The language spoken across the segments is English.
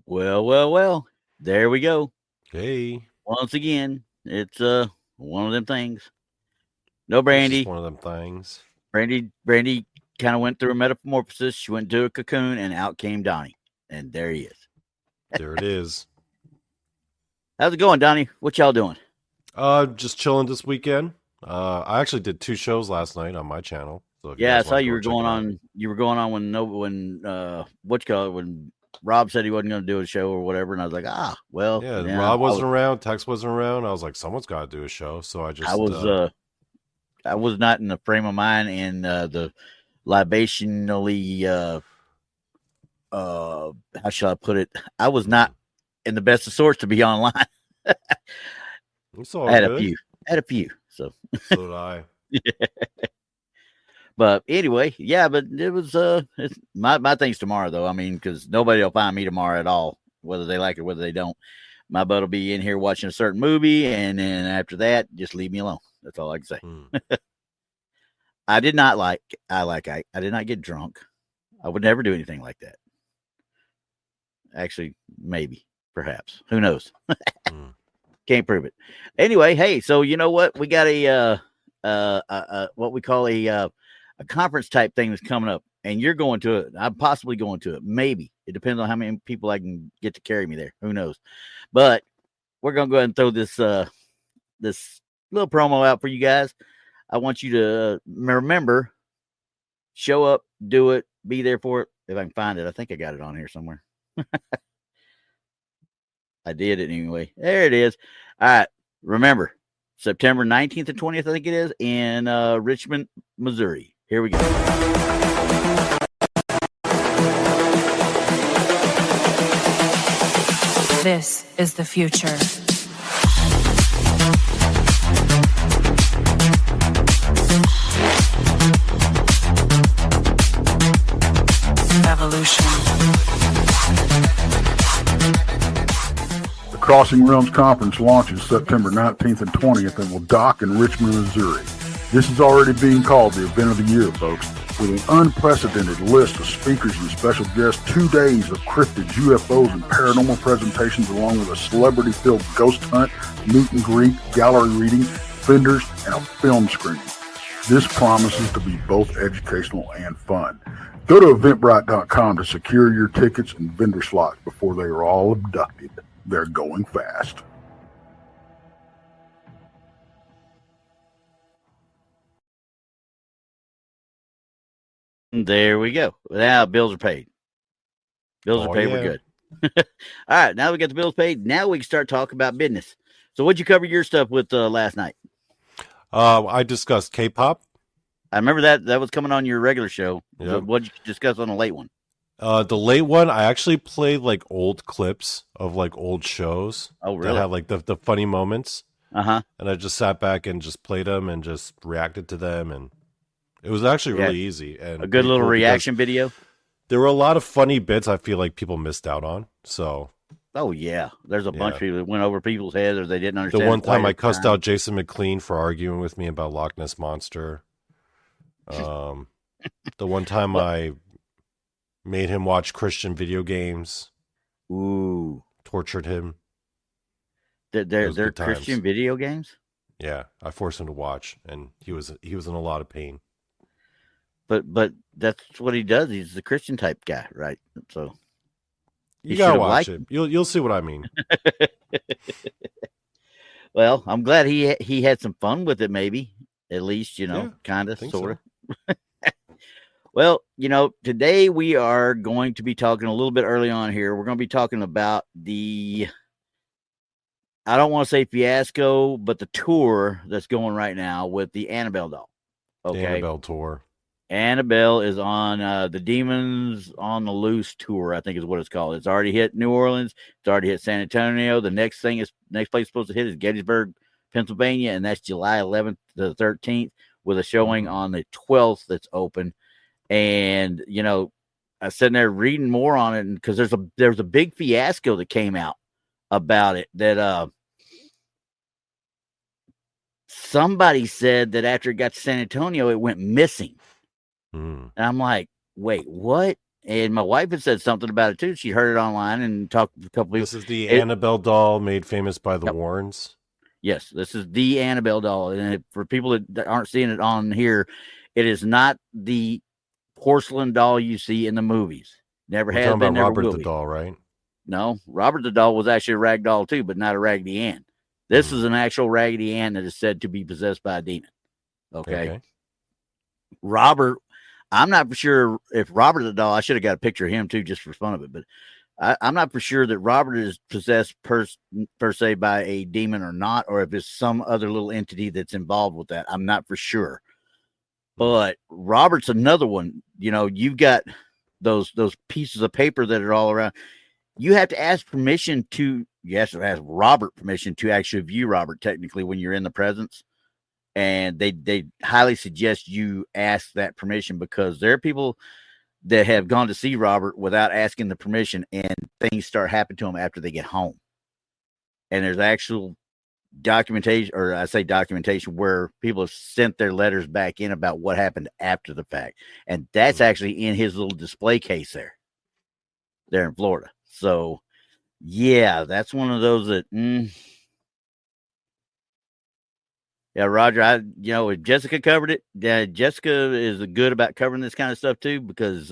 Well. There we go. Hey, Once again, it's one of them things. No it's just Brandi. one of them things. Brandi kind of went through a metamorphosis. She went into a cocoon, and out came Donny. And there he is. There it is. How's it going, Donny? What y'all doing? Just chilling this weekend. I actually did 2 shows last night on my channel. So if you Yeah, I guys saw want to you go were check going it out. on. You were going on when Rob said he wasn't going to do a show or whatever, and I was like, Yeah, yeah. Rob wasn't around, Tex wasn't around. I was like, someone's got to do a show. So I I just, was I was not in the frame of mind and the libationally how shall I put it? I was not in the best of sorts to be online. it's I all had a good. few. I had a few. So So did I. but anyway, yeah, but it was it's my thing's tomorrow though. I mean, because nobody will find me tomorrow at all, whether they like it, whether they don't. My butt will be in here watching a certain movie, and then after that, just leave me alone. That's all I can say. Hmm. I did not get drunk. I would never do anything like that. Actually, maybe, perhaps. Who knows? Hmm. Can't prove it. Anyway, hey, so you know what? We got what we call a conference type thing that's coming up, and you're going to it. I'm possibly going to it. Maybe it depends on how many people I can get to carry me there. Who knows? But we're gonna go ahead and throw this little promo out for you guys. I want you to remember, show up, do it, be there for it. If I can find it, I think I got it on here somewhere. I did it anyway. There it is. All right. Remember, September 19th and 20th, I think it is, in Richmond, Missouri. Here we go. This is the future. Evolution. The Crossing Realms Conference launches September 19th and 20th and will dock in Richmond, Missouri. This is already being called the event of the year, folks. With an unprecedented list of speakers and special guests, 2 days of cryptids, UFOs, and paranormal presentations, along with a celebrity-filled ghost hunt, meet and greet, gallery reading, vendors, and a film screening. This promises to be both educational and fun. Go to Eventbrite.com to secure your tickets and vendor slots before they are all abducted. They're going fast. There we go. Now bills are paid. Bills are paid. Yeah. We're good. All right. Now we got the bills paid. Now we can start talking about business. So what'd you cover your stuff with last night? I discussed K-pop. I remember that was coming on your regular show. Yep. What'd you discuss on the late one? The late one, I actually played like old clips of like old shows. Oh, really? That had like the funny moments. Uh-huh. And I just sat back and just played them and just reacted to them, and it was actually really easy and a good little reaction video. There were a lot of funny bits I feel like people missed out on. So, oh yeah, there's a bunch of people that went over people's heads or they didn't understand. The one time I cussed out Jason McLean for arguing with me about Loch Ness Monster. The one time I made him watch Christian video games. Ooh, tortured him. They're Christian video games? Yeah, I forced him to watch, and he was in a lot of pain. But that's what he does. He's the Christian type guy, right? So you gotta watch it. You'll see what I mean. Well, I'm glad he had some fun with it. Maybe at least kind of, sort of. Well, today we are going to be talking a little bit early on here. We're going to be talking about I don't want to say fiasco, but the tour that's going right now with the Annabelle doll. Okay. The Annabelle tour. Annabelle is on the Demons on the Loose tour, I think is what it's called. It's already hit New Orleans. It's already hit San Antonio. The next place it's supposed to hit is Gettysburg, Pennsylvania, and that's July 11th to the 13th with a showing on the 12th that's open. And, I was sitting there reading more on it because there's a big fiasco that came out about it that somebody said that after it got to San Antonio, it went missing. And I'm like, wait, what? and my wife had said something about it too. She heard it online and talked to a couple people. This is the Annabelle doll made famous by the Yep. Warrens. Yes, this is the Annabelle doll, and for people that aren't seeing it on here, it is not the porcelain doll you see in the movies. Never We're has talking been. about Never Robert will the be. doll, right? No, Robert the doll was actually a rag doll too, but not a Raggedy Ann. This is an actual Raggedy Ann that is said to be possessed by a demon. Okay. Robert, I'm not for sure if Robert the doll, I should have got a picture of him too, just for fun of it, but I'm not for sure that Robert is possessed per se by a demon or not, or if it's some other little entity that's involved with that. I'm not for sure. But Robert's another one. You know, you've got those pieces of paper that are all around. You have to ask permission to, you have to ask Robert permission to actually view Robert technically when you're in the presence. And they highly suggest you ask that permission, because there are people that have gone to see Robert without asking the permission, and things start happening to them after they get home. And there's actual documentation, or I say documentation, where people have sent their letters back in about what happened after the fact. And that's actually in his little display case there in Florida. So yeah, that's one of those that, yeah, Roger, if Jessica covered it, Jessica is good about covering this kind of stuff too, because,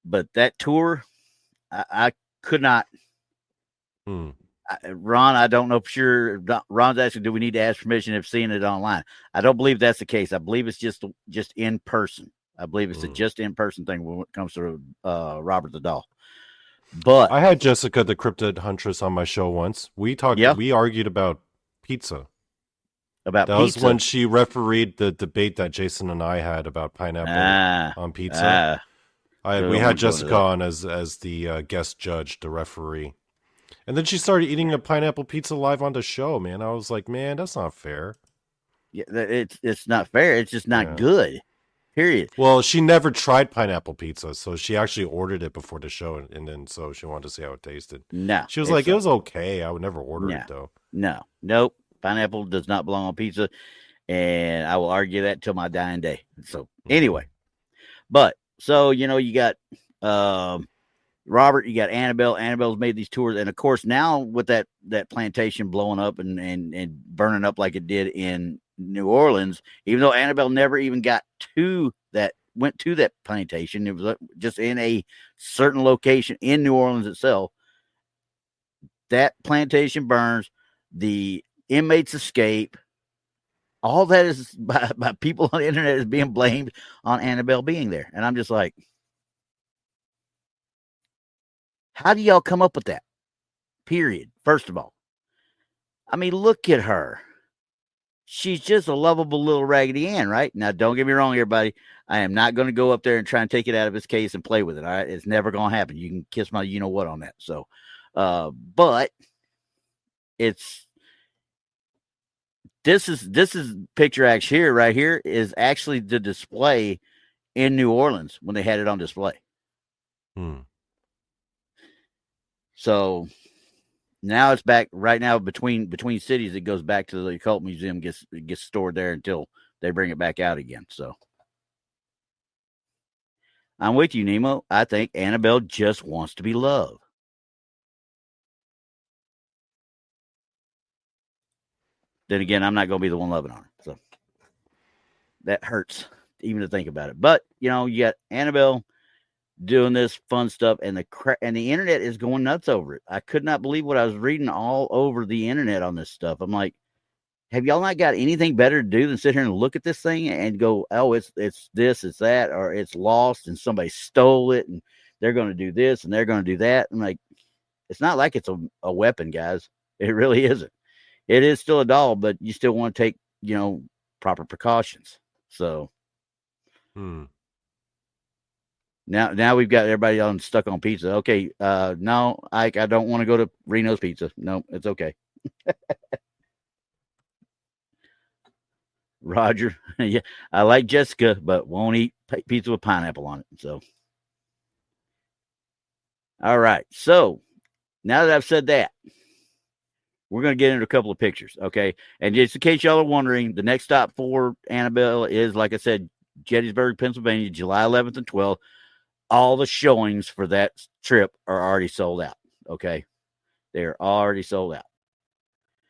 but that tour, I could not, Ron, I don't know for sure. Ron's asking, do we need to ask permission if seeing it online? I don't believe that's the case. I believe it's just in person. I believe it's a just in person thing when it comes to Robert the doll. But I had Jessica the Cryptid Huntress on my show once. We talked. Yeah. We argued about pizza. That pizza. Was when she refereed the debate that Jason and I had about pineapple on pizza. We had Jessica on as the guest judge, the referee. And then she started eating a pineapple pizza live on the show, man. I was like, man, that's not fair. Yeah, it's not fair. It's just not good. Period. Well, she never tried pineapple pizza, so she actually ordered it before the show, and then so she wanted to see how it tasted. No. She was like, it was okay. I would never order it, though. No. Nope. Pineapple does not belong on pizza, and I will argue that till my dying day. So anyway, but so you got Robert, you got Annabelle. Annabelle's made these tours, and of course now with that plantation blowing up and burning up like it did in New Orleans, even though Annabelle never even went to that plantation, it was just in a certain location in New Orleans itself. That plantation burns, the inmates escape. All that is by people on the internet is being blamed on Annabelle being there. And I'm just like, how do y'all come up with that? Period. First of all, I mean, look at her. She's just a lovable little Raggedy Ann, right? Now, don't get me wrong, everybody. I am not going to go up there and try and take it out of its case and play with it. All right. It's never going to happen. You can kiss my you-know-what on that. So, but this is picture act here, right here is actually the display in New Orleans when they had it on display. So now it's back right now between cities. It goes back to the occult museum, gets stored there until they bring it back out again. So I'm with you, Nemo. I think Annabelle just wants to be loved. Then again, I'm not going to be the one loving on her. So that hurts even to think about it. But, you got Annabelle doing this fun stuff, and the internet is going nuts over it. I could not believe what I was reading all over the internet on this stuff. I'm like, have y'all not got anything better to do than sit here and look at this thing and go, oh, it's this, it's that, or it's lost and somebody stole it and they're going to do this and they're going to do that. I'm like, it's not like it's a weapon, guys. It really isn't. It is still a doll, but you still want to take, proper precautions. So now we've got everybody on stuck on pizza. Okay. No, Ike, I don't want to go to Reno's Pizza. No, it's okay. Roger. Yeah. I like Jessica, but won't eat pizza with pineapple on it. So, all right. So now that I've said that, we're going to get into a couple of pictures, okay? And just in case y'all are wondering, the next stop for Annabelle is, like I said, Gettysburg, Pennsylvania, July 11th and 12th. all the showings for that trip are already sold out. Okay, they're already sold out.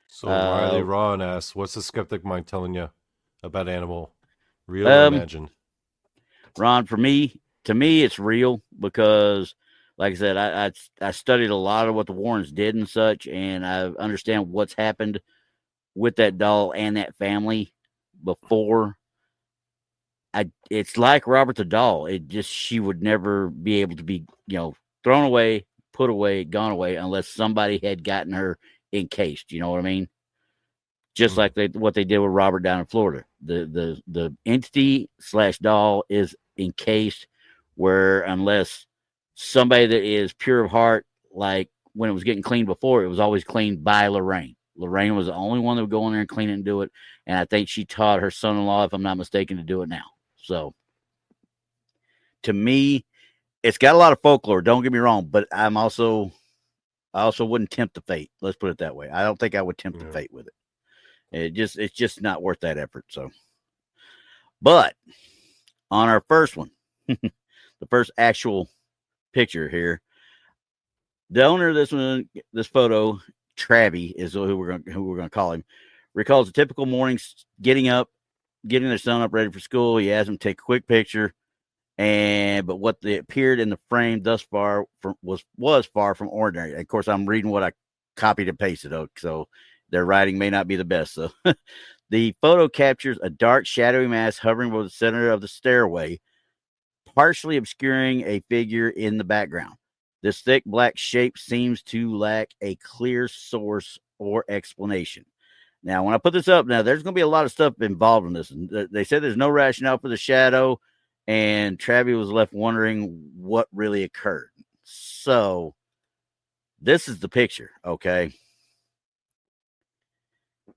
So Riley Ron asks, "What's the skeptic mind telling you about animal? Real or imagined?" Ron, to me, it's real because, like I said, I studied a lot of what the Warrens did and such, and I understand what's happened with that doll and that family before. It's like Robert the doll. She would never be able to be, thrown away, put away, gone away unless somebody had gotten her encased. You know what I mean? Just like what they did with Robert down in Florida. The entity / doll is encased, where unless somebody that is pure of heart, like when it was getting cleaned before, it was always cleaned by Lorraine. Lorraine was the only one that would go in there and clean it and do it. And I think she taught her son-in-law, if I'm not mistaken, to do it now. So to me, it's got a lot of folklore. Don't get me wrong, but I also wouldn't tempt the fate. Let's put it that way. I don't think I would tempt the fate with it. It's just not worth that effort. So, but on our first one, the first actual picture here, the owner of this photo, Travie is who we're going to call him, recalls a typical morning getting up, getting their son up ready for school. He has him take a quick picture, but what appeared in the frame thus far was far from ordinary. Of course, I'm reading what I copied and pasted, so their writing may not be the best. So the photo captures a dark, shadowy mass hovering over the center of the stairway, partially obscuring a figure in the background. This thick black shape seems to lack a clear source or explanation. Now, when I put this up, there's going to be a lot of stuff involved in this. They said there's no rationale for the shadow, and Travie was left wondering what really occurred. So this is the picture, okay?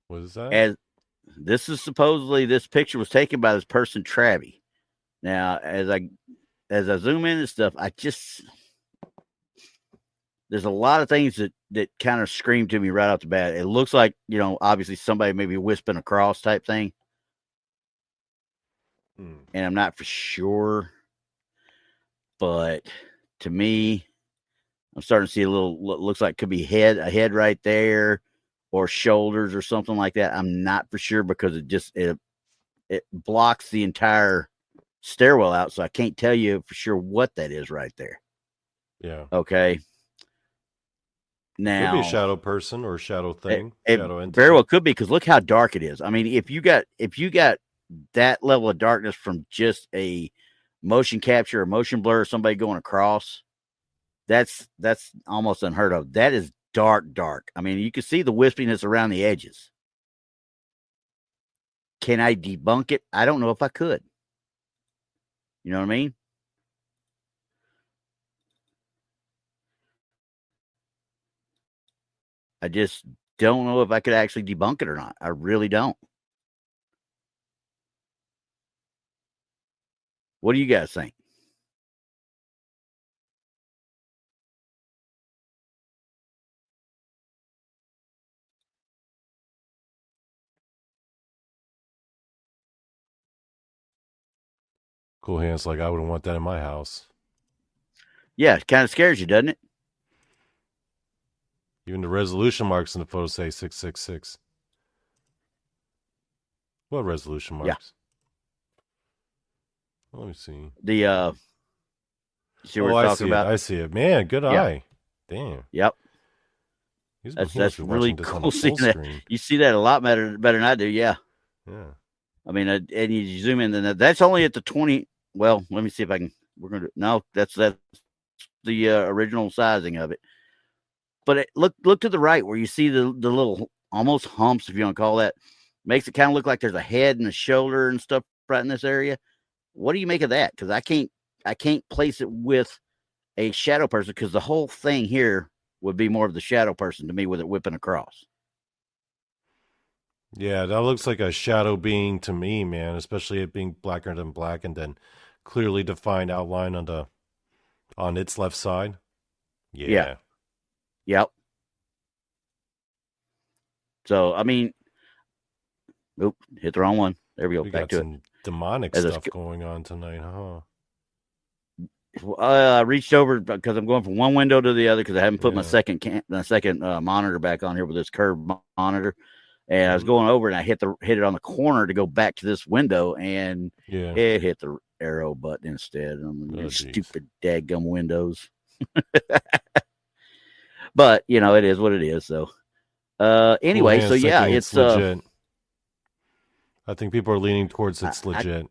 What is that? This picture was taken by this person, Travie. Now, as I zoom in and stuff, there's a lot of things that kind of scream to me right off the bat. It looks like, obviously somebody maybe wisping across type thing. And I'm not for sure, but to me, I'm starting to see a little, looks like could be a head right there, or shoulders or something like that. I'm not for sure because it blocks the entire stairwell out, so I can't tell you for sure what that is right there. Yeah. Okay. Now, could be a shadow person or a shadow thing. Shadow entity. Very well could be, because look how dark it is. I mean, if you got that level of darkness from just a motion capture or motion blur or somebody going across, that's almost unheard of. That is dark. I mean, you can see the wispiness around the edges. Can I debunk it? I don't know if I could. You know what I mean? I just don't know if I could actually debunk it or not. I really don't. What do you guys think? Cool Hands like, I wouldn't want that in my house. Yeah, it kind of scares you, doesn't it? Even the resolution marks in the photo say 666. What resolution marks? Yeah. Let me see. See what we're talking about? I see it. Man, good eye. Damn. Yep. That's really cool seeing that. You see that a lot better than I do. Yeah. Yeah. I mean, and you zoom in, and that's only at the 20. Well, let me see if I can. That's the original sizing of it. But look to the right where you see the little almost humps, if you want to call that. Makes it kind of look like there's a head and a shoulder and stuff right in this area. What do you make of that? Because I can't place it with a shadow person, because the whole thing here would be more of the shadow person to me, with it whipping across. Yeah, that looks like a shadow being to me, man, especially it being blacker than black and then clearly defined outline on its left side. Yeah. Yep. So, I mean, hit the wrong one. There we go. We Back got to some demonic stuff going on tonight, huh? I reached over because I'm going from one window to the other because I haven't put my second monitor back on here with this curved monitor, and I was going over and I hit it on the corner to go back to this window, and it hit the arrow button instead. Stupid dadgum windows. But it is what it is. So anyway, so yeah, it's legit. I think people are leaning towards it's legit.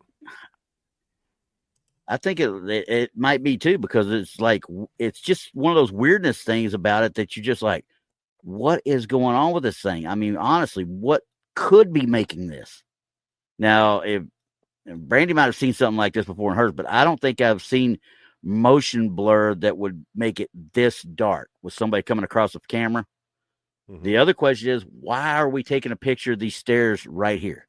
I think it might be too, because it's just one of those weirdness things about it that you just like, what is going on with this thing? I mean, honestly, what could be making this? Now, if Brandi might have seen something like this before in hers, but I don't think I've seen motion blur that would make it this dark with somebody coming across the camera. Mm-hmm. The other question is, why are we taking a picture of these stairs right here?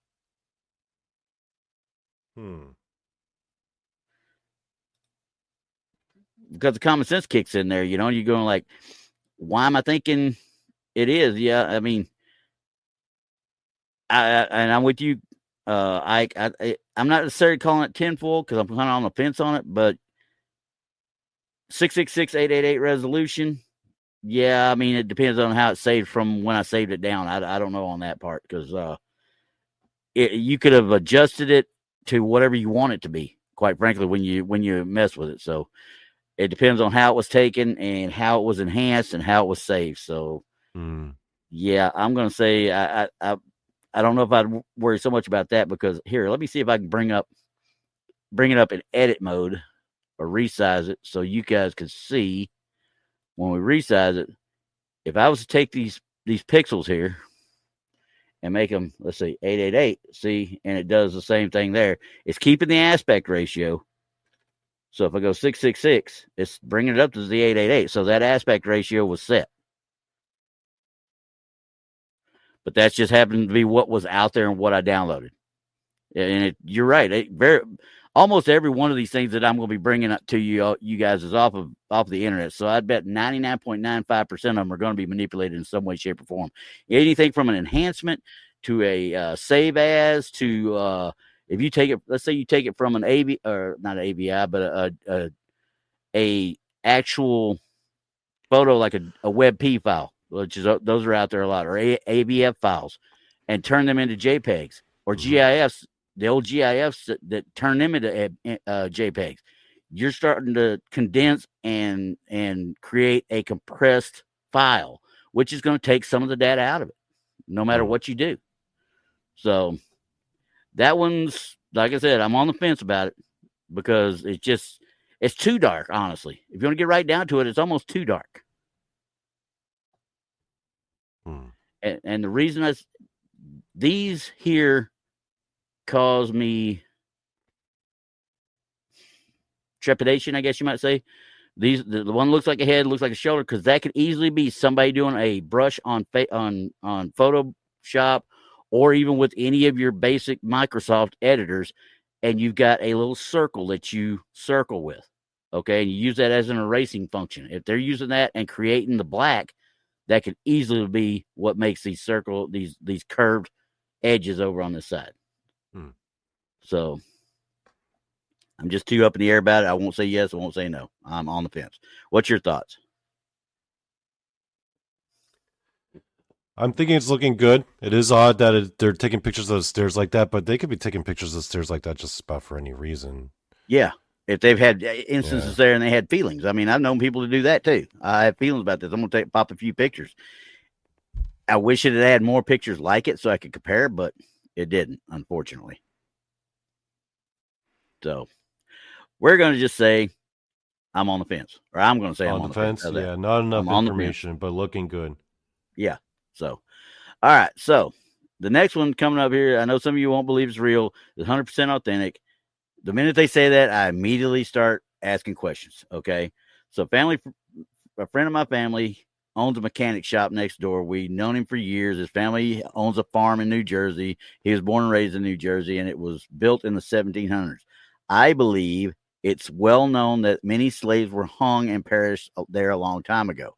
Because the common sense kicks in there, you're going like, why am I thinking it is? Yeah, I mean, and I'm with you. I'm not necessarily calling it tinfoil because I'm kind of on the fence on it, but 666-888 resolution. Yeah, I mean, it depends on how it's saved from when I saved it down. I don't know on that part because you could have adjusted it to whatever you want it to be, quite frankly, when you mess with it. So it depends on how it was taken and how it was enhanced and how it was saved. So yeah, I'm going to say I don't know if I'd worry so much about that, because here, let me see if I can bring it up in edit mode or resize it so you guys can see when we resize it. If I was to take these pixels here and make them, let's see, 888, see, and it does the same thing there. It's keeping the aspect ratio. So if I go 666, it's bringing it up to the 888. So that aspect ratio was set. But that's just happened to be what was out there and what I downloaded. And you're right. Almost every one of these things that I'm going to be bringing up to you guys is off the internet. So I'd bet 99.95% of them are going to be manipulated in some way, shape, or form. Anything from an enhancement to a save as to if you take it, let's say you take it from an AVI, or not an AVI, but a actual photo like a WebP file, which is those are out there a lot, or AVF files, and turn them into JPEGs or GIFs. The old GIFs that turn them into JPEGs. You're starting to condense and create a compressed file, which is going to take some of the data out of it, no matter what you do. So that one's, like I said, I'm on the fence about it because it's too dark, honestly. If you want to get right down to it, it's almost too dark. And the reason these here cause me trepidation, I guess you might say. The one looks like a head, looks like a shoulder, because that could easily be somebody doing a brush on Photoshop, or even with any of your basic Microsoft editors, and you've got a little circle that you circle with, okay, and you use that as an erasing function. If they're using that and creating the black, that could easily be what makes these curved edges over on this side. So I'm just too up in the air about it. I won't say yes, I won't say no. I'm on the fence. What's your thoughts? I'm thinking it's looking good. It is odd that they're taking pictures of the stairs like that, but they could be taking pictures of the stairs like that just about for any reason. Yeah. If they've had instances there and they had feelings. I mean, I've known people to do that too. I have feelings about this. I'm going to pop a few pictures. I wish it had more pictures like it so I could compare, but it didn't, unfortunately. So we're going to just say I'm on the fence, or I'm going to say I'm on the fence. Yeah, not enough information, but looking good. Yeah. So, all right. So the next one coming up here, I know some of you won't believe it's real. It's 100% authentic. The minute they say that, I immediately start asking questions. Okay. So a friend of my family owns a mechanic shop next door. We've known him for years. His family owns a farm in New Jersey. He was born and raised in New Jersey, and it was built in the 1700s. I believe it's well known that many slaves were hung and perished there a long time ago.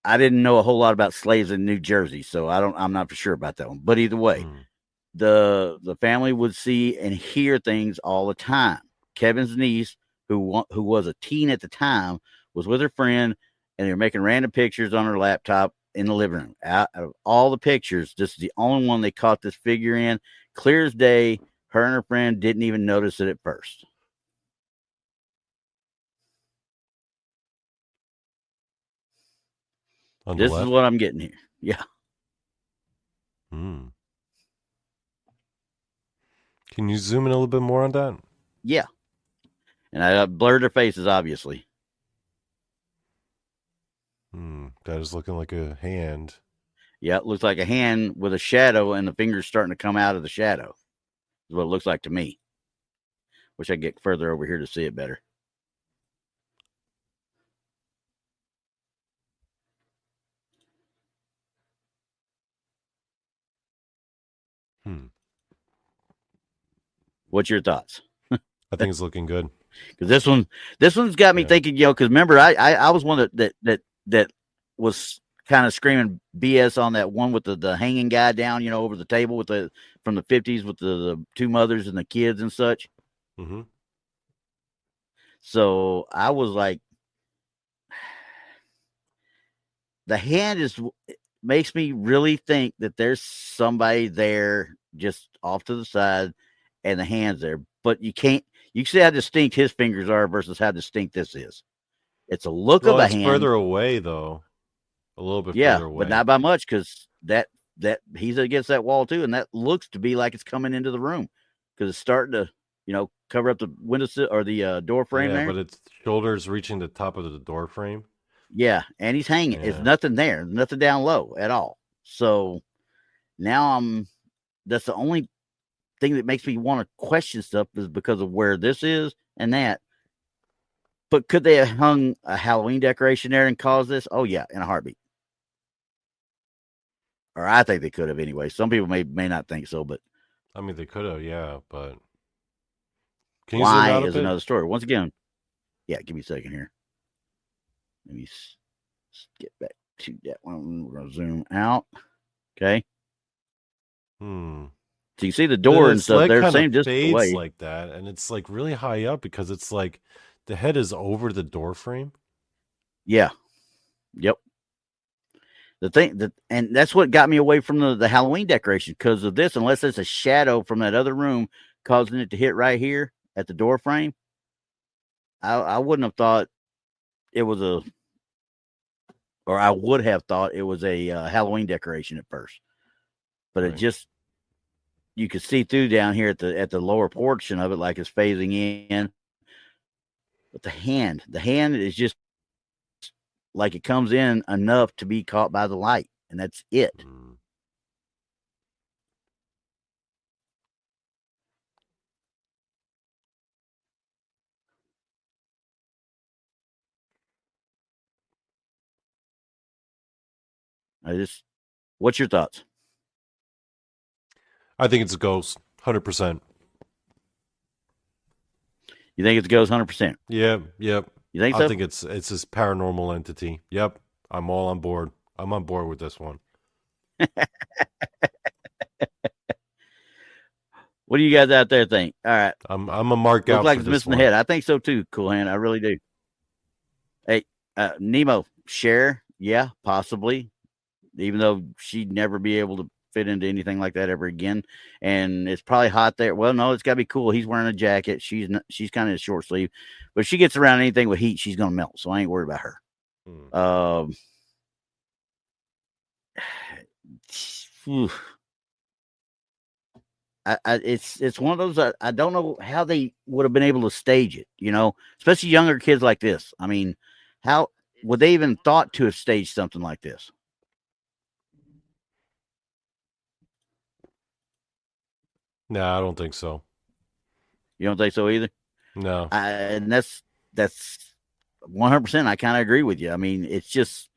I didn't know a whole lot about slaves in New Jersey, so I'm not for sure about that one. But either way, the family would see and hear things all the time. Kevin's niece who was a teen at the time, was with her friend, and they were making random pictures on her laptop in the living room. Out of all the pictures, this is the only one they caught this figure in. Clear as day. Her and her friend didn't even notice it at first. This is what I'm getting here. Yeah. Can you zoom in a little bit more on that? Yeah. And I blurred their faces, obviously. That is looking like a hand. Yeah, it looks like a hand with a shadow, and the fingers starting to come out of the shadow. Is what it looks like to me. Wish I could get further over here to see it better. What's your thoughts? I think it's looking good. Because this one's got me thinking, because remember, I was one that was kind of screaming BS on that one with the hanging guy down, over the table from the 50s with the two mothers and the kids and such. Mm-hmm. So I was like, the hand makes me really think that there's somebody there just off to the side, and the hand's there. But you can see how distinct his fingers are versus how distinct this is. It's a look of a hand. Further away though, a little bit further away, but not by much, because that he's against that wall too, and that looks to be like it's coming into the room because it's starting to cover up the window or the door frame there. But its shoulders reaching the top of the door frame. Yeah, and he's hanging. It's nothing there, nothing down low at all. So now that's the only thing that makes me want to question stuff, is because of where this is and that. But could they have hung a Halloween decoration there and caused this? Oh yeah, in a heartbeat. Or I think they could have anyway. Some people may not think so, but I mean they could have, yeah. But can you why zoom out is another story. Once again, give me a second here. Let me get back to that one. We're gonna zoom out. Okay. So you see the door and stuff. They're the same distance away, like that, and it's like really high up because it's like the head is over the door frame. Yeah. Yep. The thing and that's what got me away from the Halloween decoration, because of this. Unless it's a shadow from that other room causing it to hit right here at the door frame, I wouldn't have thought it was I would have thought it was a Halloween decoration at first, but it just, you could see through down here at the lower portion of it, like it's phasing in. But the hand is just like it comes in enough to be caught by the light, and that's it. What's your thoughts? I think it's a ghost, 100%. You think it's a ghost, 100%? Yep. You think so? I think it's this paranormal entity. Yep, I'm all on board. I'm on board with this one. What do you guys out there think? All right, I'm a mark out. Looks like it's missing the head. I think so too, Cool Hand. I really do. Hey, Nemo, share, yeah, possibly. Even though she'd never be able to fit into anything like that ever again, and it's probably hot there. Well, no, it's got to be cool. He's wearing a jacket. She's kind of short sleeve, but if she gets around anything with heat, she's gonna melt. So I ain't worried about her. It's one of those. I don't know how they would have been able to stage it. Especially younger kids like this. I mean, how would they even thought to have staged something like this? No, I don't think so. You don't think so either? No. And that's 100%. I kind of agree with you. I mean, it's just,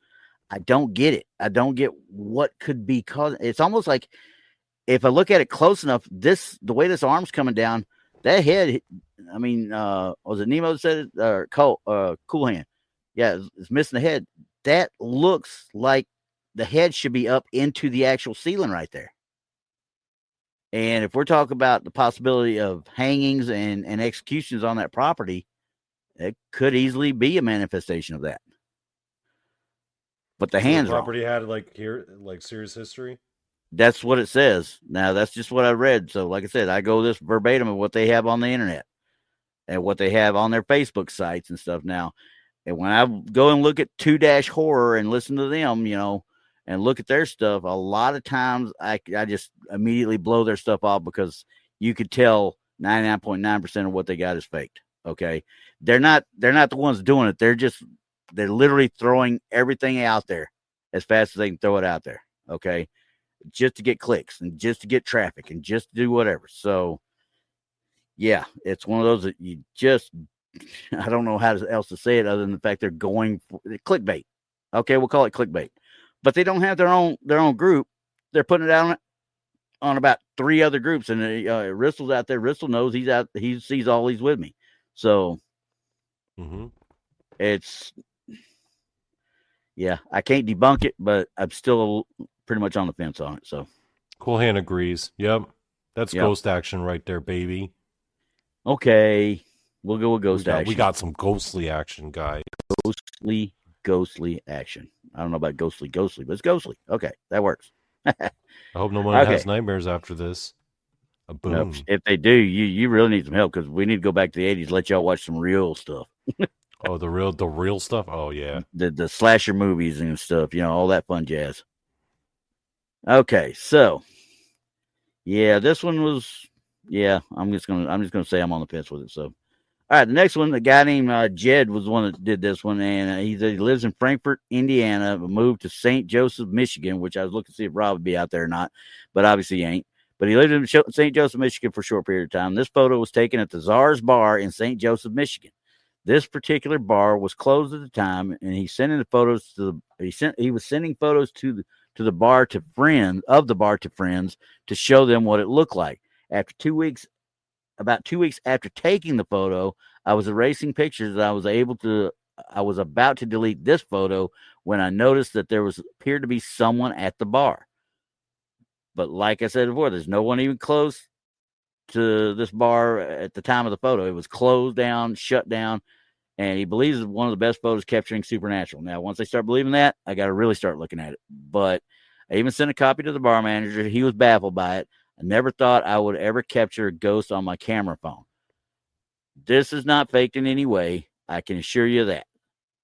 I don't get it. I don't get what could be causing. It's almost like, if I look at it close enough, the way this arm's coming down, that head, I mean, was it Nemo that said it? Or Cool Hand? Yeah, it's missing the head. That looks like the head should be up into the actual ceiling right there. And if we're talking about the possibility of hangings and executions on that property, it could easily be a manifestation of that. But the hands the property had serious history. That's what it says. Now that's just what I read. So like I said, I go this verbatim of what they have on the internet and what they have on their Facebook sites and stuff now. And when I go and look at 2-Horror and listen to them, and look at their stuff, a lot of times I just immediately blow their stuff off because you could tell 99.9% of what they got is faked. Okay. They're not the ones doing it. They're literally throwing everything out there as fast as they can throw it out there. Okay. Just to get clicks and just to get traffic and just to do whatever. So yeah, it's one of those that you just, I don't know how else to say it other than the fact they're going for clickbait. Okay. We'll call it clickbait, but they don't have their own group. They're putting it out on about 3 other groups, and Ristle's out there. Ristle knows he's out. He sees all these with me. So it's, yeah, I can't debunk it, but I'm still pretty much on the fence on it. So Cool Hand agrees. Yep. That's ghost action right there, baby. Okay. We'll go with ghost action. We got some ghostly action, guy. Ghostly action. I don't know about ghostly, but it's ghostly. Okay, that works. I hope no one has nightmares after this. A boom. Nope. If they do, you really need some help because we need to go back to the 80s. Let y'all watch some real stuff. Oh, the real stuff. Oh yeah, the slasher movies and stuff. All that fun jazz. Okay, so yeah, this one was. Yeah, I'm just gonna say I'm on the fence with it. So, all right, the next one, the guy named Jed was the one that did this one, and he lives in Frankfort, Indiana, but moved to St. Joseph, Michigan, which I was looking to see if Rob would be out there or not, but obviously he ain't. But he lived in St. Joseph, Michigan for a short period of time. This photo was taken at the Czar's Bar in St. Joseph, Michigan. This particular bar was closed at the time, and he was sending photos to the bar to friends to show them what it looked like. After 2 weeks, about 2 weeks after taking the photo, I was erasing pictures. I was about to delete this photo when I noticed that there appeared to be someone at the bar. But like I said before, there's no one even close to this bar at the time of the photo. It was closed down, shut down, and he believes it's one of the best photos capturing supernatural. Now, once they start believing that, I got to really start looking at it. But I even sent a copy to the bar manager. He was baffled by it. I never thought I would ever capture a ghost on my camera phone. This is not faked in any way. I can assure you that.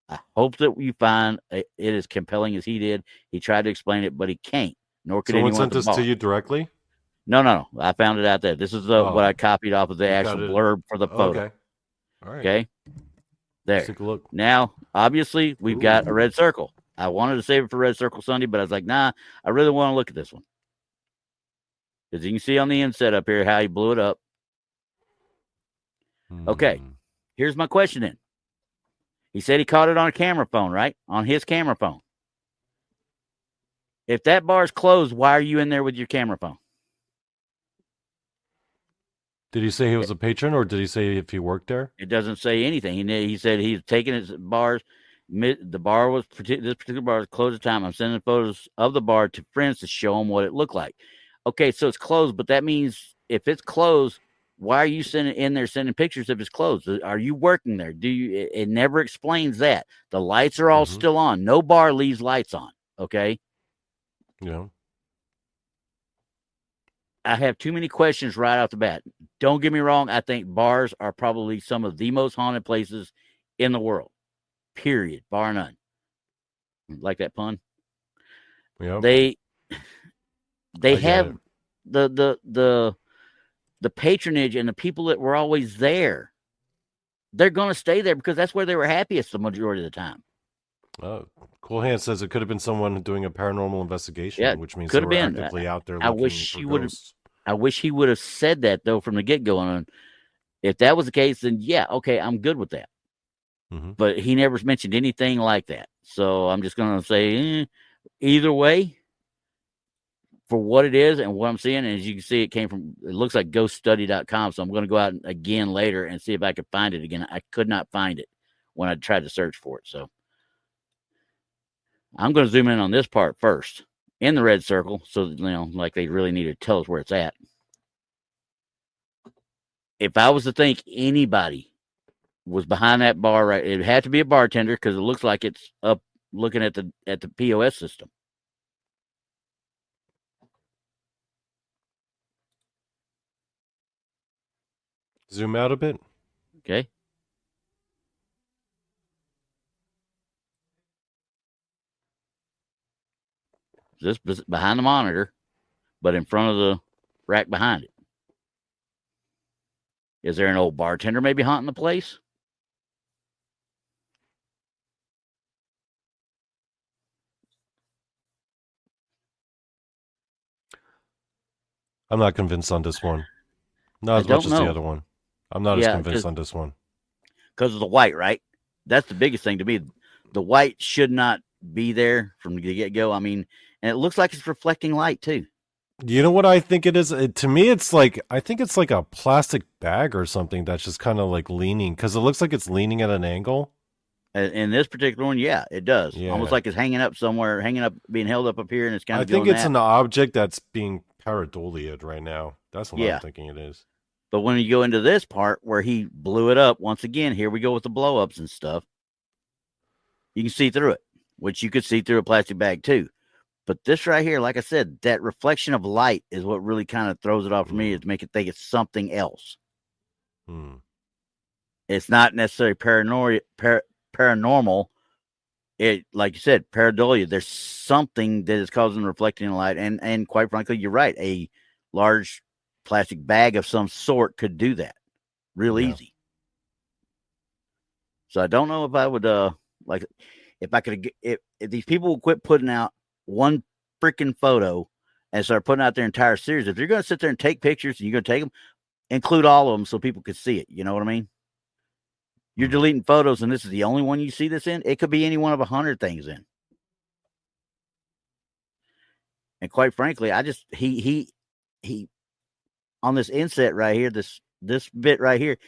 I hope that you find it as compelling as he did. He tried to explain it, but he can't. Nor could anyone. Someone sent this to you directly? No. I found it out there. This is what I copied off of the actual blurb for the photo. Okay. All right. Okay. There. Let's take a look. Now, obviously, we've got a red circle. I wanted to save it for Red Circle Sunday, but I was like, nah, I really want to look at this one. Because you can see on the inset up here how he blew it up. Okay. Here's my question then. He said he caught it on a camera phone, right? On his camera phone. If that bar's closed, why are you in there with your camera phone? Did he say he was a patron, or did he say if he worked there? It doesn't say anything. He said he's taking his bars. This particular bar was closed at the time. I'm sending photos of the bar to friends to show them what it looked like. Okay, so it's closed, but that means if it's closed, why are you sending pictures if it's closed? Are you working there? It never explains that. The lights are all still on. No bar leaves lights on. Okay. Yeah. I have too many questions right off the bat. Don't get me wrong. I think bars are probably some of the most haunted places in the world. Period. Bar none. Like that pun? Yeah. They have the patronage and the people that were always there. They're going to stay there because that's where they were happiest the majority of the time. Cool Hand says it could have been someone doing a paranormal investigation, which means could they have were been actively out there. I wish he would have said that though from the get-go. And if that was the case, then yeah, okay, I'm good with that. But he never mentioned anything like that. So I'm just going to say either way, for what it is and what I'm seeing, and as you can see, it looks like ghoststudy.com. So I'm going to go out again later and see if I could find it again. I could not find it when I tried to search for it. So I'm going to zoom in on this part first in the red circle. So, like they really need to tell us where it's at. If I was to think anybody was behind that bar. Right, it had to be a bartender because it looks like it's up looking at the POS system. Zoom out a bit. Okay. This behind the monitor, but in front of the rack behind it. Is there an old bartender maybe haunting the place? I'm not convinced on this one. Not as much as the other one. I'm not as convinced on this one. Because of the white, right? That's the biggest thing to me. The white should not be there from the get-go. I mean, and it looks like it's reflecting light too. You know what I think it is? To me, it's like, I think it's like a plastic bag or something that's just kind of like leaning, because it looks like it's leaning at an angle. In this particular one, yeah, it does. Yeah. Almost like it's hanging up somewhere, being held up here, and it's kind of. I think it's an object that's being pareidolia right now. That's what I'm thinking it is. But when you go into this part where he blew it up, once again, here we go with the blow-ups and stuff. You can see through it, which you could see through a plastic bag too. But this right here, like I said, that reflection of light is what really kind of throws it off for me, is to make it think it's something else. It's not necessarily paranormal. It, like you said, pareidolia. There's something that is causing reflecting light, and quite frankly, you're right. A large plastic bag of some sort could do that real easy. So I don't know if I would like if I could if these people will quit putting out one freaking photo and start putting out their entire series. If you're going to sit there and take pictures and you're going to take them, include all of them so people could see it. You know what I mean? You're deleting photos and this is the only one you see this in. It could be any one of 100 things in. And quite frankly, I just he on this inset right here, this bit right here,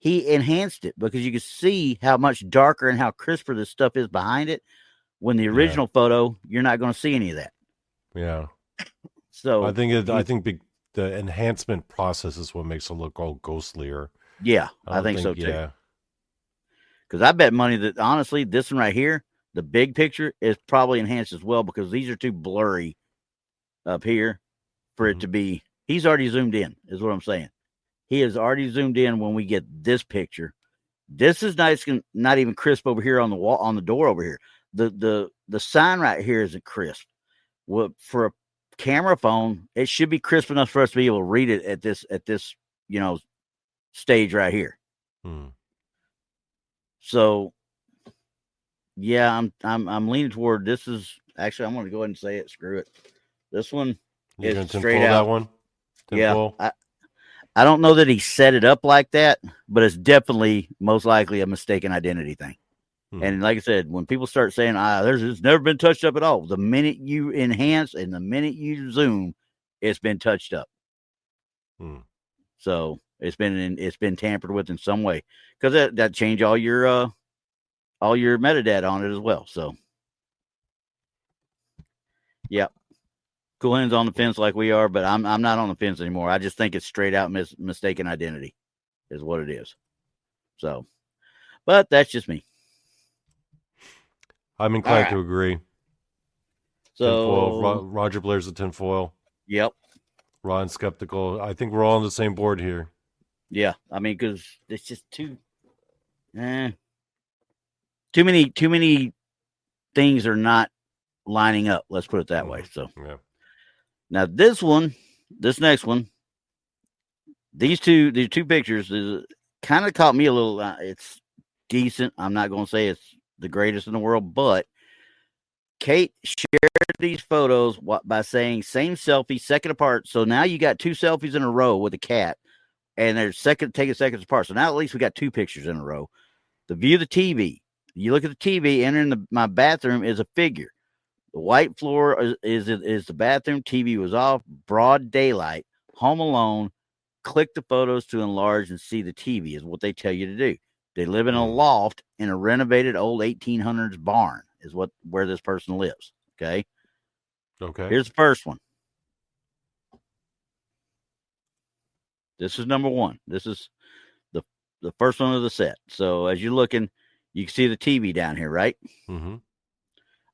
he enhanced it because you can see how much darker and how crisper this stuff is behind it. When the original photo, you're not going to see any of that. Yeah. So I think the enhancement process is what makes it look all ghostlier. Yeah, I think so too. Yeah. Because I bet money that honestly, this one right here, the big picture, is probably enhanced as well because these are too blurry up here for it to be. He's already zoomed in, is what I'm saying. He has already zoomed in when we get this picture. This is not even crisp over here on the wall, on the door over here. The sign right here isn't crisp. Well, for a camera phone, it should be crisp enough for us to be able to read it at this stage right here. So yeah, I'm leaning toward this is actually, I'm going to go ahead and say it. Screw it. This one is straight out. That one? Tinfoil? Yeah. I don't know that he set it up like that, but it's definitely most likely a mistaken identity thing. And like I said, when people start saying, it's never been touched up at all, the minute you enhance and the minute you zoom, it's been touched up. So it's been tampered with in some way, because that changed all your metadata on it as well. So yeah, Cool Hands on the fence like we are, but I'm not on the fence anymore. I just think it's straight out mistaken identity is what it is. So, but that's just me. I'm inclined to agree. So tinfoil, Roger Blair's a tinfoil. Yep. Ron's skeptical. I think we're all on the same board here. Yeah, I mean, because it's just too many things are not lining up. Let's put it that way. So now this next one, these two pictures kind of caught me a little. It's decent. I'm not going to say it's the greatest in the world, but Kate shared these photos by saying same selfie, second apart. So now you got two selfies in a row with a cat, and they're taking seconds apart. So now at least we got two pictures in a row. The view of the TV. You look at the TV, entering my bathroom is a figure. The white floor is the bathroom. TV was off, broad daylight, home alone. Click the photos to enlarge and see the TV is what they tell you to do. They live in a loft in a renovated old 1800s barn is where this person lives. Okay. Here's the first one. This is number one. This is the first one of the set. So as you're looking, you can see the TV down here, right? Mm-hmm.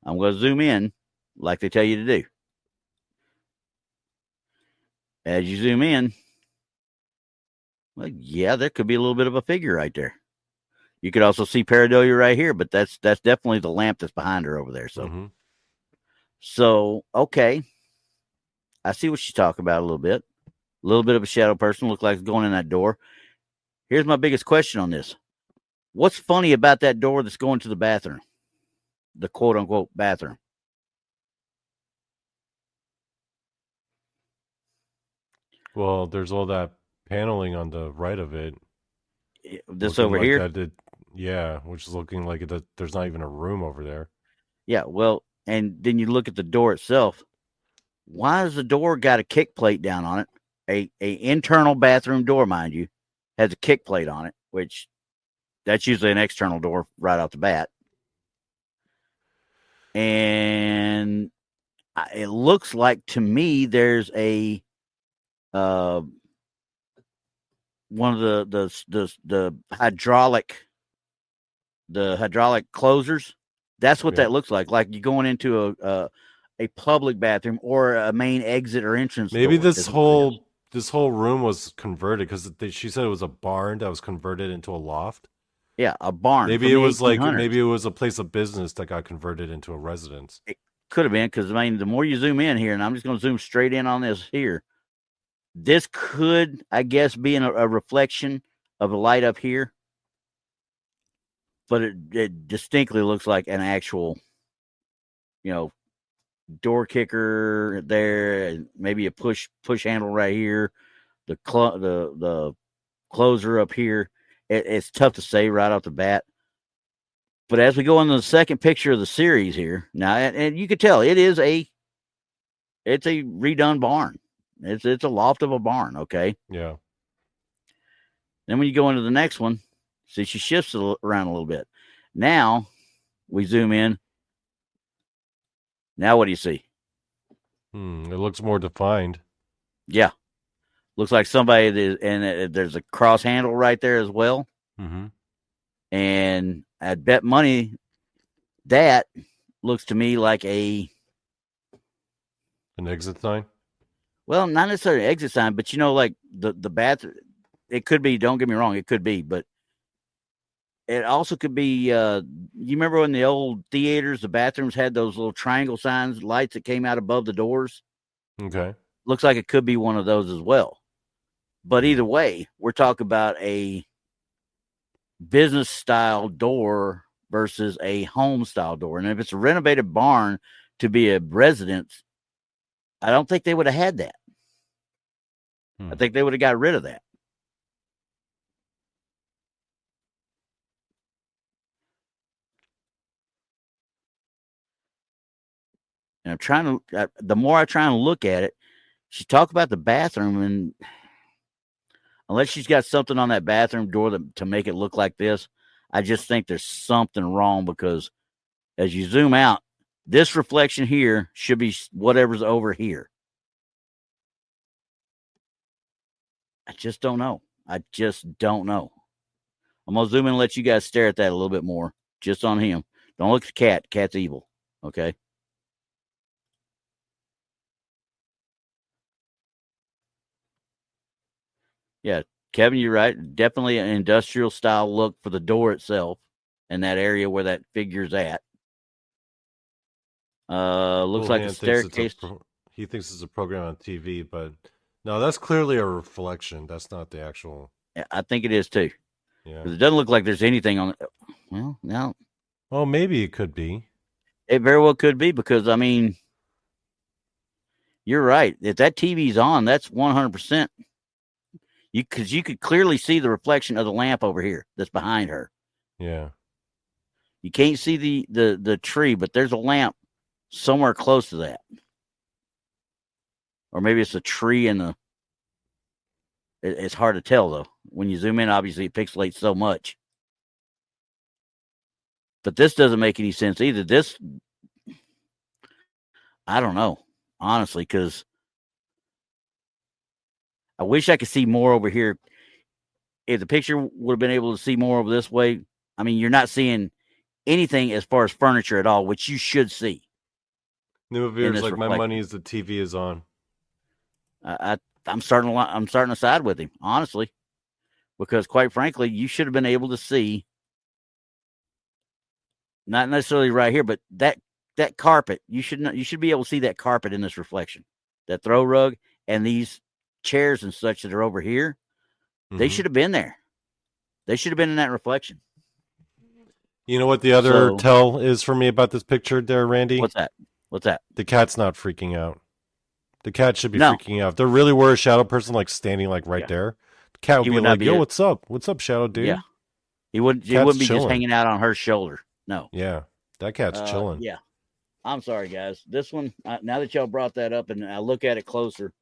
I'm going to zoom in like they tell you to do. As you zoom in, well, yeah, there could be a little bit of a figure right there. You could also see pareidolia right here, but that's definitely the lamp that's behind her over there. So, okay. I see what she's talking about a little bit. A little bit of a shadow person, look like it's going in that door. Here's my biggest question on this. What's funny about that door that's going to the bathroom? The quote-unquote bathroom. Well, there's all that paneling on the right of it. This over like here? Yeah, which is looking like there's not even a room over there. Yeah, well, and then you look at the door itself. Why has the door got a kick plate down on it? A internal bathroom door, mind you, has a kick plate on it, which that's usually an external door right off the bat. And it looks like to me there's a one of the hydraulic closers. That's what that looks like. Like you're going into a public bathroom or a main exit or entrance. Maybe door, this whole room was converted because she said it was a barn that was converted into a loft. Yeah, a barn. Maybe it was maybe it was a place of business that got converted into a residence. It could have been, because I mean, the more you zoom in here, and I'm just going to zoom straight in on this here. This could, I guess, be a reflection of the light up here, but it distinctly looks like an actual, door kicker there, and maybe a push handle right here, the closer up here. It's tough to say right off the bat. But as we go into the second picture of the series here now, and you can tell it's a redone barn. It's a loft of a barn. Okay. Yeah. Then when you go into the next one, see, she shifts around a little bit. Now we zoom in. Now what do you see? It looks more defined. Yeah. Looks like somebody, and there's a cross handle right there as well. Mm-hmm. And I'd bet money that looks to me like an exit sign. Well, not necessarily an exit sign, but like the bathroom. It could be. Don't get me wrong. It could be, but it also could be. You remember when the old theaters, the bathrooms had those little triangle signs, lights that came out above the doors? Okay. Looks like it could be one of those as well. But either way, we're talking about a business style door versus a home style door. And if it's a renovated barn to be a residence, I don't think they would have had that. I think they would have got rid of that. And I'm trying to, the more I try and look at it, she talked about the bathroom, and unless she's got something on that bathroom door to make it look like this, I just think there's something wrong, because as you zoom out, this reflection here should be whatever's over here. I just don't know. I'm going to zoom in and let you guys stare at that a little bit more, just on him. Don't look at the cat. Cat's evil. Okay. Yeah, Kevin, you're right. Definitely an industrial style look for the door itself and that area where that figure's at. Looks like a staircase. He thinks it's a program on TV, but no, that's clearly a reflection. That's not the actual. Yeah, I think it is too. Yeah, it doesn't look like there's anything on it. Well, no. Well, maybe it could be. It very well could be, because I mean, you're right. If that TV's on, that's 100%. Because you could clearly see the reflection of the lamp over here that's behind her. Yeah. You can't see the tree, but there's a lamp somewhere close to that. Or maybe it's a tree in it's hard to tell, though. When you zoom in, obviously it pixelates so much. But this doesn't make any sense either. This, I don't know, honestly, because I wish I could see more over here. if the picture would have been able to see more of this way, I mean, you're not seeing anything as far as furniture at all, which you should see. New viewers like reflection. My money is the TV is on. I'm starting to side with him, honestly, because quite frankly, you should have been able to see, not necessarily right here, but that carpet. You should be able to see that carpet in this reflection, that throw rug, and these chairs and such that are over here. Mm-hmm. They should have been there. They should have been in that reflection. You know what the other tell is for me about this picture there, Randy? What's that? The cat's not freaking out. The cat should be freaking out. If there really were a shadow person like standing like right there, the cat would be like, yo, what's up? What's up, shadow dude? Yeah. He wouldn't be just hanging out on her shoulder. No. Yeah. That cat's chilling. Yeah. I'm sorry, guys. This one, now that y'all brought that up and I look at it closer,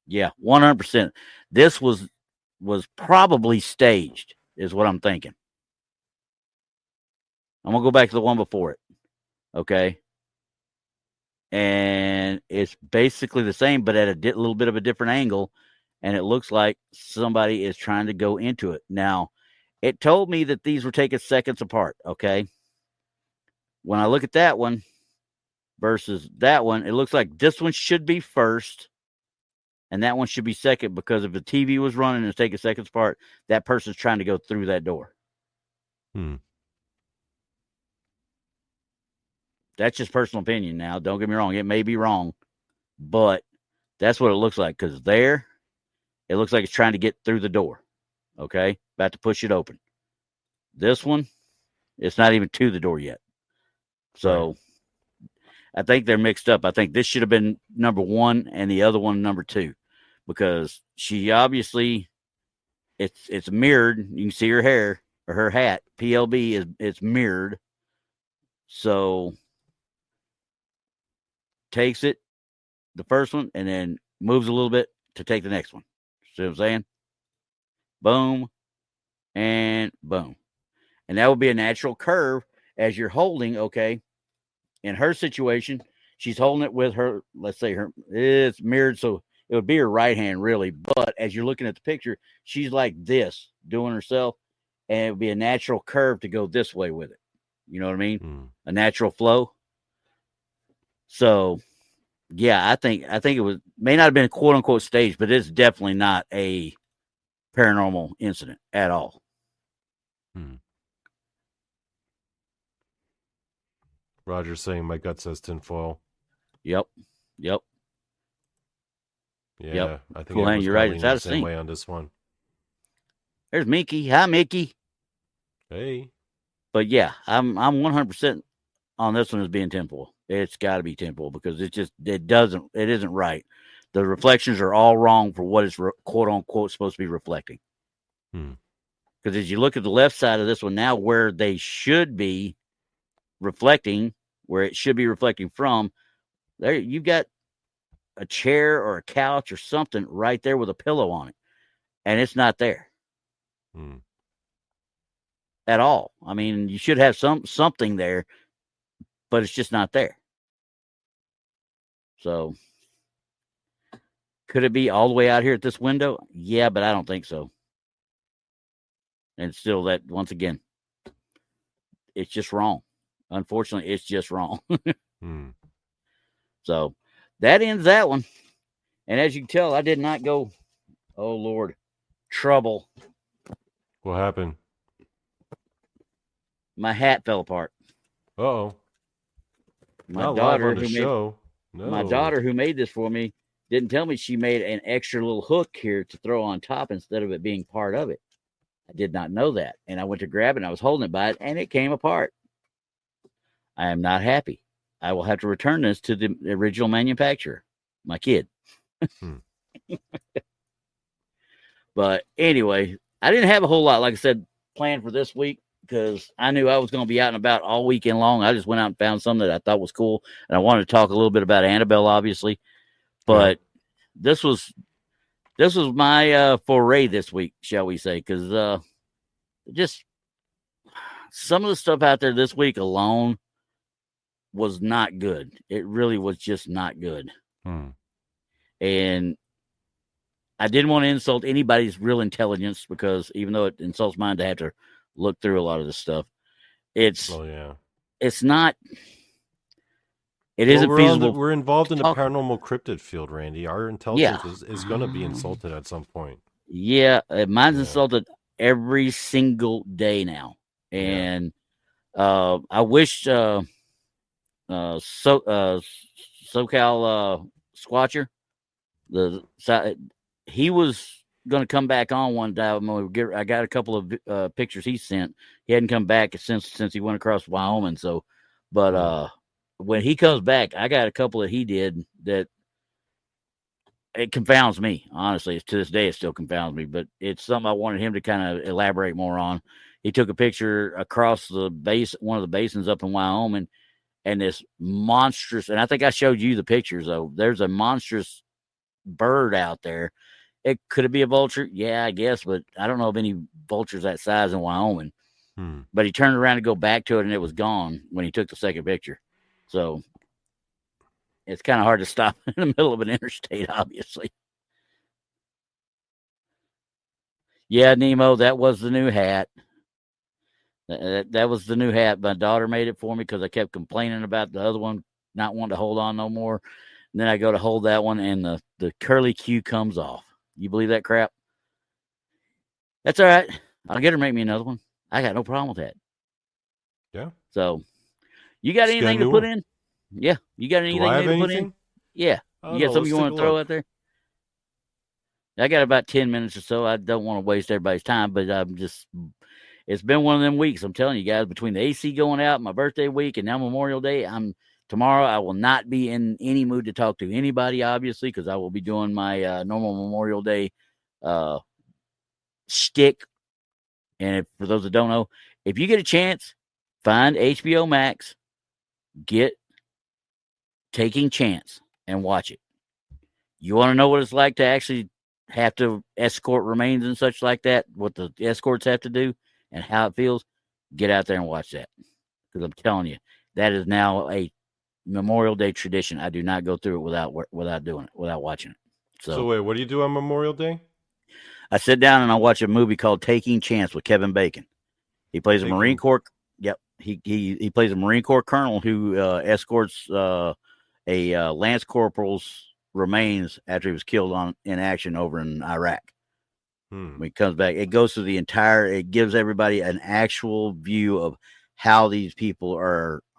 yeah, 100%. This was probably staged, is what I'm thinking. I'm going to go back to the one before it. Okay. And it's basically the same, but at a little bit of a different angle. And it looks like somebody is trying to go into it. Now, it told me that these were taken seconds apart. Okay. When I look at that one versus that one, it looks like this one should be first and that one should be second, because if the TV was running and it's taking seconds apart, that person's trying to go through that door. That's just personal opinion now. Don't get me wrong. It may be wrong, but that's what it looks like, because there, it looks like it's trying to get through the door. Okay? About to push it open. This one, it's not even to the door yet. So, right. I think they're mixed up. I think this should have been number 1 and the other one number 2, because she obviously, it's mirrored. You can see her hair or her hat. PLB it's mirrored. So takes it, the first one, and then moves a little bit to take the next one. See what I'm saying? Boom and boom. And that would be a natural curve as you're holding, okay? In her situation, she's holding it with her, let's say it's mirrored, so it would be her right hand, really. But as you're looking at the picture, she's like this, doing herself, and it would be a natural curve to go this way with it. You know what I mean? A natural flow. So, yeah, I think it may not have been quote unquote staged, but it's definitely not a paranormal incident at all. Roger's saying my gut says tinfoil. Yep. Yeah, yep. I think cool, you're right. It's out of sync way on this one. There's Mickey. Hi, Mickey. Hey. But yeah, I'm 100% on this one as being tinfoil. It's got to be tinfoil, because it isn't right. The reflections are all wrong for what it's quote unquote supposed to be reflecting. Because as you look at the left side of this one now, where they should be reflecting, where it should be reflecting from, there you've got a chair or a couch or something right there with a pillow on it, and it's not there at all. I mean, you should have something there, but it's just not there. So could it be all the way out here at this window? Yeah, but I don't think so. And still, that once again, it's just wrong. Unfortunately, it's just wrong. So that ends that one. And as you can tell, I did not go, oh Lord, trouble. What happened? My hat fell apart. Uh-oh. My daughter who made this for me didn't tell me she made an extra little hook here to throw on top instead of it being part of it. I did not know that. And I went to grab it, and I was holding it by it, and it came apart. I am not happy. I will have to return this to the original manufacturer, my kid. But anyway, I didn't have a whole lot, like I said, planned for this week, because I knew I was going to be out and about all weekend long. I just went out and found something that I thought was cool, and I wanted to talk a little bit about Annabelle, obviously. But this was my foray this week, shall we say, because just some of the stuff out there this week alone was not good. It really was just not good. And I didn't want to insult anybody's real intelligence because even though it insults mine to have to look through a lot of this stuff, it's not. It isn't feasible. We're involved in the paranormal cryptid field, Randy. Our intelligence is going to be insulted at some point. Yeah, mine's insulted every single day now, and I wish SoCal Squatcher, he was going to come back on one day. I got a couple of pictures he sent. He hadn't come back since he went across Wyoming. So, but when he comes back, I got a couple that he did that it confounds me. Honestly, to this day, it still confounds me. But it's something I wanted him to kind of elaborate more on. He took a picture across one of the basins up in Wyoming, and this monstrous. And I think I showed you the pictures. Though there's a monstrous bird out there. Could it be a vulture? Yeah, I guess, but I don't know of any vultures that size in Wyoming. But he turned around to go back to it, and it was gone when he took the second picture. So it's kind of hard to stop in the middle of an interstate, obviously. Yeah, Nemo, that was the new hat. That was the new hat. My daughter made it for me because I kept complaining about the other one not wanting to hold on no more. And then I go to hold that one, and the curly Q comes off. You believe that crap? That's all right. I'll get her to make me another one. I got no problem with that. Yeah. So, you got anything to put in? Yeah. You got anything to put in? Yeah. You got something you want to throw out there? I got about 10 minutes or so. I don't want to waste everybody's time, but it's been one of them weeks. I'm telling you guys, between the AC going out, my birthday week, and now Memorial Day, tomorrow I will not be in any mood to talk to anybody, obviously, because I will be doing my normal Memorial Day shtick. And for those that don't know, if you get a chance, find HBO Max, get Taking Chance, and watch it. You want to know what it's like to actually have to escort remains and such like that, what the escorts have to do and how it feels, get out there and watch that. Because I'm telling you, that is now a Memorial Day tradition. I do not go through it without doing it, without watching it. So wait, what do you do on Memorial Day? I sit down and I watch a movie called Taking Chance with Kevin Bacon. He plays a Marine Corps. Yep. He plays a Marine Corps colonel who escorts a Lance Corporal's remains after he was killed in action over in Iraq. When he comes back, it goes through it gives everybody an actual view of how these people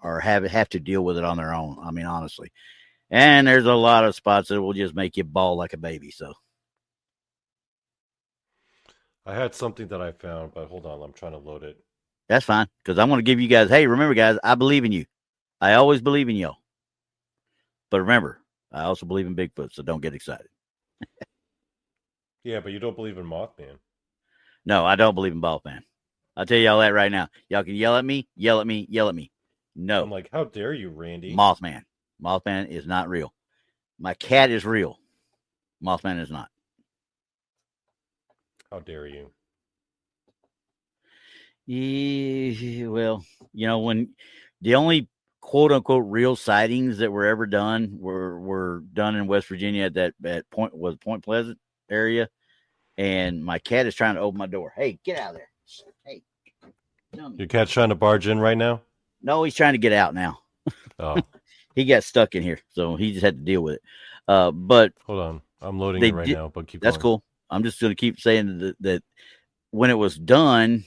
have to deal with it on their own. I mean, honestly. And there's a lot of spots that will just make you bawl like a baby. So I had something that I found, but hold on, I'm trying to load it. That's fine, because I'm going to give you guys, hey, remember, guys, I believe in you. I always believe in y'all. But remember, I also believe in Bigfoot, so don't get excited. Yeah, but you don't believe in Mothman. No, I don't believe in Mothman. I'll tell y'all that right now. Y'all can yell at me. No. I'm like, how dare you, Randy? Mothman. Mothman is not real. My cat is real. Mothman is not. How dare you? Yeah, well, when the only quote unquote real sightings that were ever done were done in West Virginia at Point Pleasant area, and my cat is trying to open my door. Hey, get out of there! Hey, your cat's trying to barge in right now? No, he's trying to get out now. Oh, he got stuck in here, so he just had to deal with it. But hold on, I'm loading it right now. But keep that's going. Cool. I'm just going to keep saying that when it was done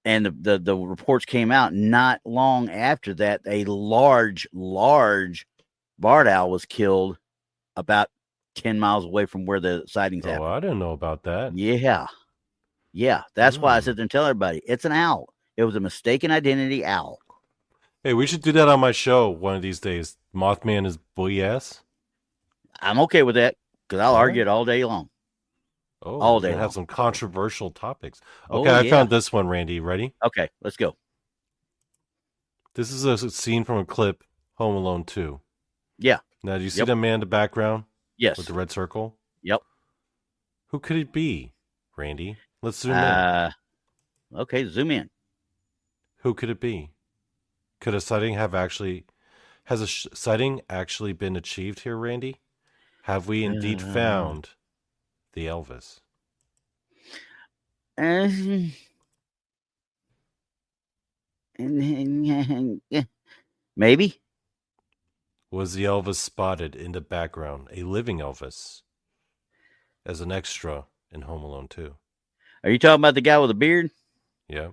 and the reports came out, not long after that, a large barred owl was killed about 10 miles away from where the sightings happened. Oh, I didn't know about that. Yeah. That's why I sit there and tell everybody, it's an owl. It was a mistaken identity owl. Hey, we should do that on my show one of these days. Mothman is BS. I'm okay with that. Because I'll argue it all day long. Oh, all day long. Have some controversial topics. Okay, I found this one, Randy. Ready? Okay, let's go. This is a scene from a clip, Home Alone 2. Yeah. Now, do you see the man in the background? Yes. With the red circle? Yep. Who could it be, Randy? Let's zoom in. Okay, zoom in. Who could it be? Could a sighting has a sighting actually been achieved here, Randy? Have we indeed found the Elvis? Maybe. Was the Elvis spotted in the background, a living Elvis, as an extra in Home Alone 2? Are you talking about the guy with the beard? Yeah.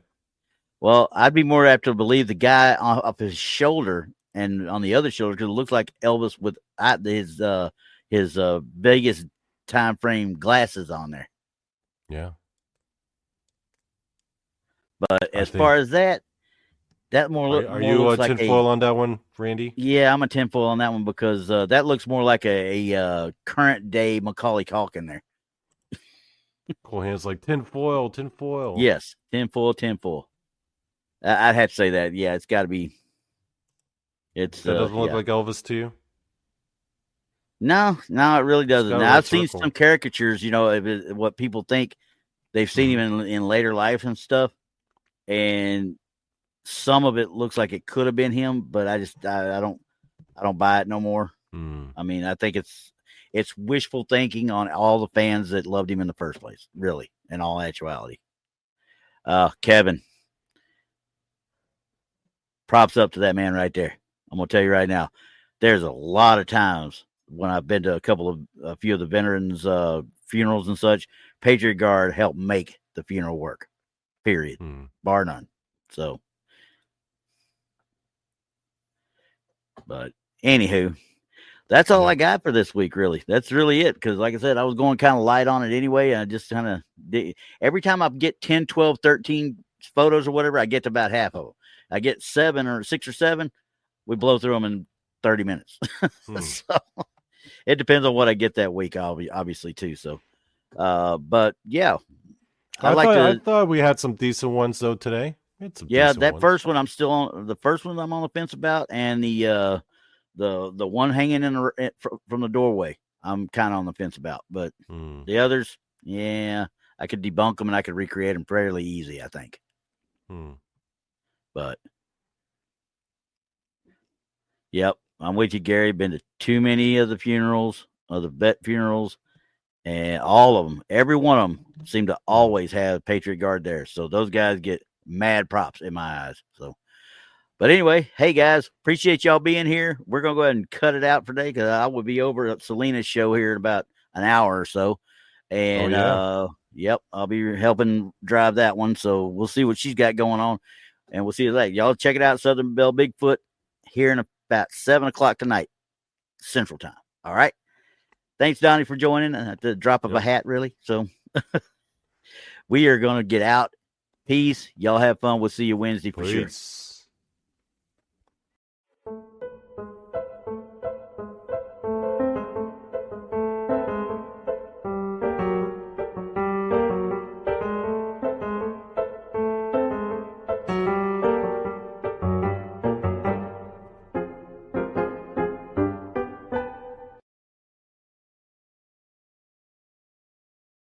Well, I'd be more apt to believe the guy off his shoulder and on the other shoulder, because it looks like Elvis with his Vegas time frame glasses on there. Yeah. But as far as that more are you looks a like tinfoil on that one, Randy? Yeah, I'm a tinfoil on that one because that looks more like a current day Macaulay Culkin there. Cool hands like tinfoil. Yes, tinfoil. I'd have to say that. Yeah, it's got to be. That doesn't look like Elvis to you? No, it really doesn't. Now, I've seen some caricatures, what people think they've seen him in later life and stuff, and some of it looks like it could have been him, but I don't buy it no more. I mean, I think it's wishful thinking on all the fans that loved him in the first place, really, in all actuality. Kevin, props up to that man right there. I'm going to tell you right now, there's a lot of times when I've been to a few of the veterans' funerals and such, Patriot Guard helped make the funeral work, period, bar none. So, but anywho, that's all I got for this week, really. That's really it, because like I said, I was going kind of light on it anyway, and I just kind of every time I get 10, 12, 13 photos or whatever, I get to about half of them. I get 6 or 7, we blow through them in 30 minutes. So it depends on what I get that week, obviously, too. So, but yeah, I thought we had some decent ones though today. First one I'm still on. The first one I'm on the fence about, and the one hanging from the doorway, I'm kind of on the fence about. But the others, I could debunk them and I could recreate them fairly easy, I think. But yep, I'm with you, Gary. Been to too many of the funerals, of the vet funerals, and all of them, every one of them seem to always have Patriot Guard there. So those guys get mad props in my eyes. So, but anyway, hey guys, appreciate y'all being here. We're gonna go ahead and cut it out for today because I will be over at Selena's show here in about an hour or so, and yep, I'll be helping drive that one. So we'll see what she's got going on, and we'll see you later. Y'all check it out, Southern Belle Bigfoot, here in about 7:00 tonight, Central Time. All right. Thanks, Donny, for joining at the drop of a hat, really. So we are going to get out. Peace. Y'all have fun. We'll see you Wednesday for sure.